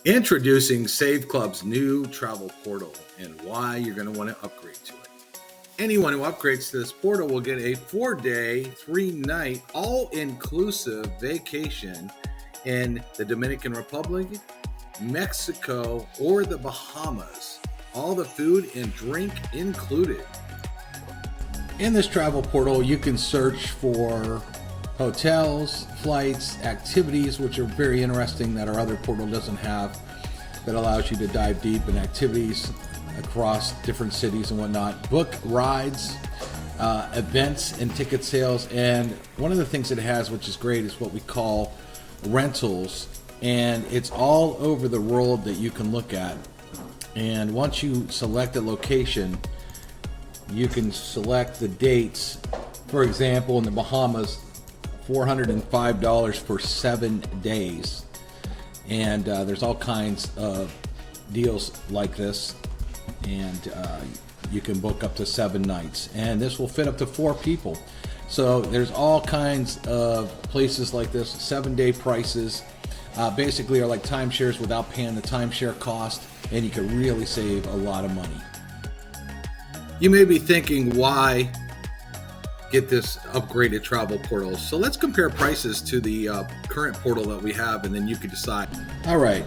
Introducing Save Club's new travel portal and why you're going to want to upgrade to it. Anyone who upgrades to this portal will get a 4-day, 3-night, all-inclusive vacation in the Dominican Republic, Mexico, or the Bahamas. All the food and drink included. In this travel portal, you can search for hotels, flights, activities, which are very interesting that our other portal doesn't have, that allows you to dive deep in activities across different cities and whatnot. Book rides, events and ticket sales. And one of the things it has, which is great, is what we call rentals. And it's all over the world that you can look at. And once you select a location, you can select the dates. For example, in the Bahamas, $405 for 7 days. And there's all kinds of deals like this. And you can book up to 7 nights. And this will fit up to 4 people. So there's all kinds of places like this. 7-day prices basically are like timeshares without paying the timeshare cost. And you can really save a lot of money. You may be thinking, why get this upgraded travel portal? So let's compare prices to the current portal that we have, and then you can decide. All right,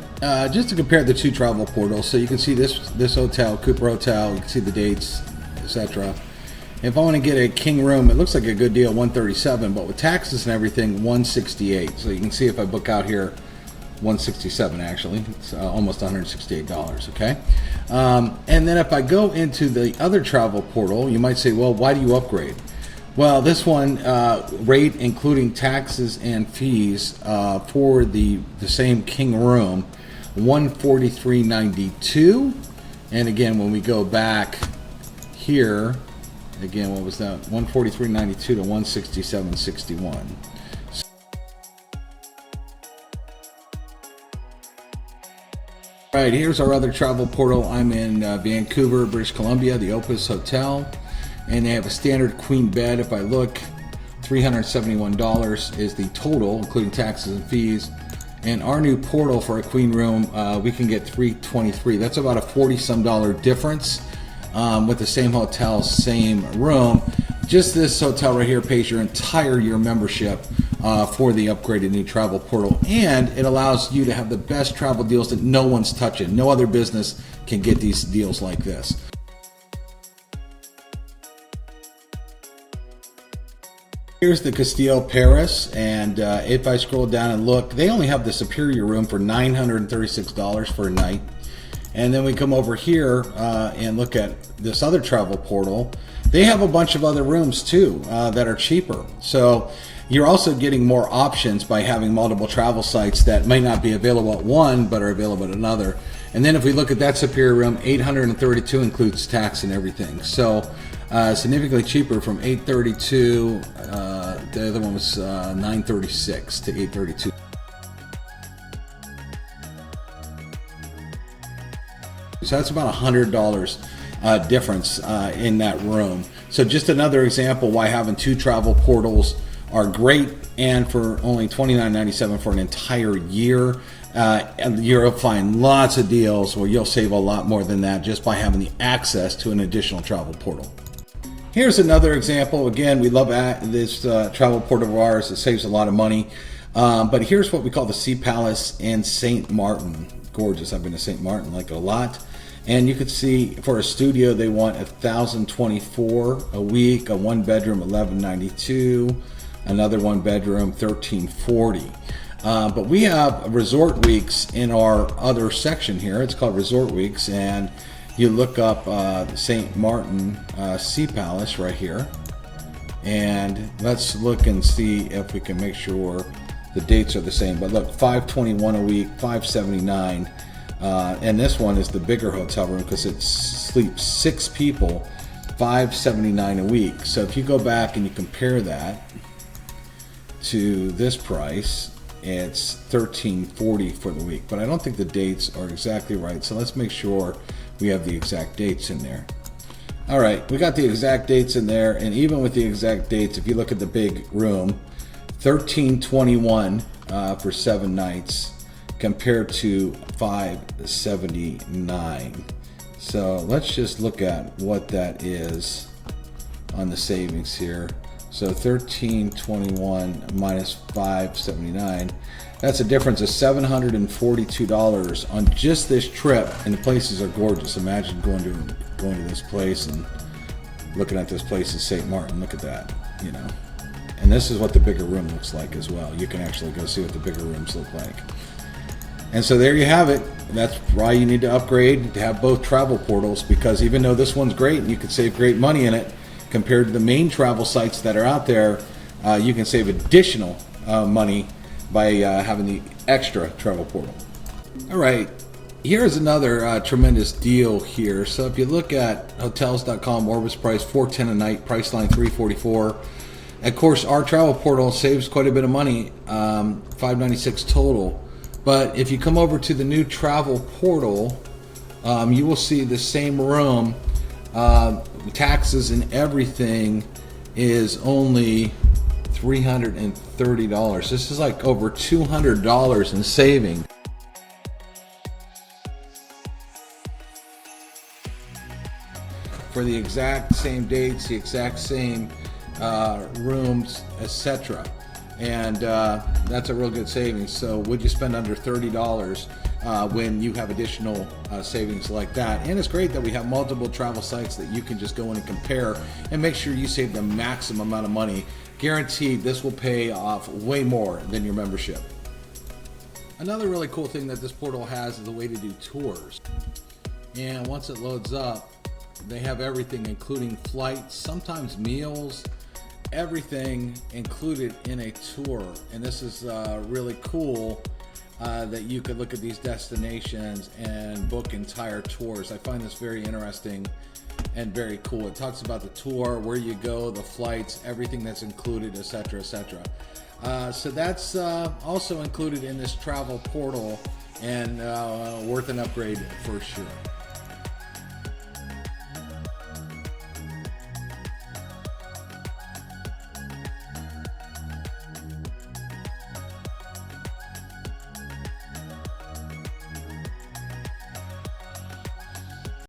just to compare the two travel portals, so you can see this hotel, Cooper Hotel, you can see the dates, etc. If I want to get a king room, it looks like a good deal, $137, but with taxes and everything, $168. So you can see if I book out here, $167 actually. It's almost $168, okay? And then if I go into the other travel portal, you might say, well, why do you upgrade? Well, this one, rate including taxes and fees for the same king room, $143.92. And again, when we go back here, again, what was that? $143.92 to $167.61. All right, here's our other travel portal. I'm in Vancouver, British Columbia, the Opus Hotel, and they have a standard queen bed. If I look, $371 is the total, including taxes and fees. And our new portal for a queen room, we can get $323. That's about a $40-some difference with the same hotel, same room. Just this hotel right here pays your entire year membership for the upgraded new travel portal, and it allows you to have the best travel deals that no one's touching. No other business can get these deals like this. Here's the Castillo Paris, and if I scroll down and look, they only have the Superior room for $936 for a night. And then we come over here and look at this other travel portal. They have a bunch of other rooms too that are cheaper. So you're also getting more options by having multiple travel sites that may not be available at one but are available at another. And then if we look at that Superior room, $832 includes tax and everything. So significantly cheaper from $832. The other one was $936 to $832. So that's about $100 difference in that room. So just another example why having two travel portals are great, and for only $29.97 for an entire year. And you'll find lots of deals where you'll save a lot more than that just by having the access to an additional travel portal. Here's another example. Again, we love this travel portal of ours. It saves a lot of money. But here's what we call the Sea Palace in St. Martin. Gorgeous. I've been to St. Martin, like it a lot. And you can see for a studio, they want $1,024 a week, a 1-bedroom, $1,192, another 1-bedroom, $1,340. But we have resort weeks in our other section here. It's called Resort Weeks, and you look up St. Martin Sea Palace right here, and let's look and see if we can make sure the dates are the same. But look, $521 a week, $579, and this one is the bigger hotel room because it sleeps 6 people, $579 a week. So if you go back and you compare that to this price, it's $1,340 for the week. But I don't think the dates are exactly right, so let's make sure we have the exact dates in there. All right, we got the exact dates in there, and even with the exact dates, if you look at the big room, $1,321 for 7 nights compared to $579. So let's just look at what that is on the savings here. So 1321 minus 579, that's a difference of $742 on just this trip, and the places are gorgeous. Imagine going to this place and looking at this place in St. Martin. Look at that, you know. And this is what the bigger room looks like as well. You can actually go see what the bigger rooms look like. And so there you have it. That's why you need to upgrade to have both travel portals, because even though this one's great and you can save great money in it compared to the main travel sites that are out there, you can save additional money by having the extra travel portal. All right, here's another tremendous deal here. So if you look at hotels.com, Orbitz price $410 a night, Priceline $344. Of course, our travel portal saves quite a bit of money, $596 total. But if you come over to the new travel portal, you will see the same room, taxes and everything is only $330. This is like over $200 in saving. For the exact same dates, the exact same rooms, etc. And that's a real good savings. So would you spend under $30 when you have additional savings like that? And it's great that we have multiple travel sites that you can just go in and compare and make sure you save the maximum amount of money. Guaranteed this will pay off way more than your membership. Another really cool thing that this portal has is the way to do tours. And once it loads up, they have everything, including flights, sometimes meals, everything included in a tour. And this is really cool that you could look at these destinations and book entire tours. I find this very interesting and very cool. It talks about the tour, where you go, the flights, everything that's included, etc., etc. So that's also included in this travel portal, and worth an upgrade for sure.